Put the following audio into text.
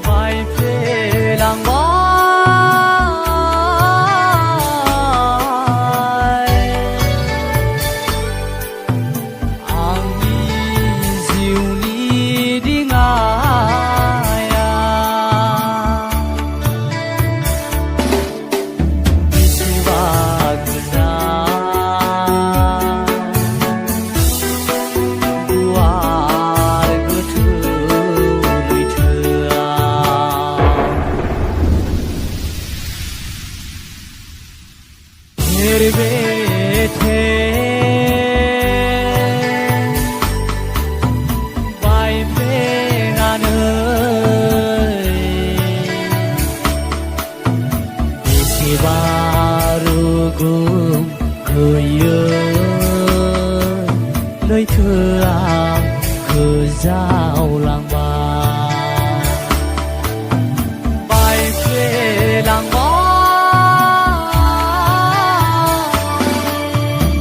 bài về làng bói ang iziu ni di ngaya bisiwa guna buar gutu lui thua Nirbete bài về ngàn ơi Isi baru gum kuyun Lối thương cứ ra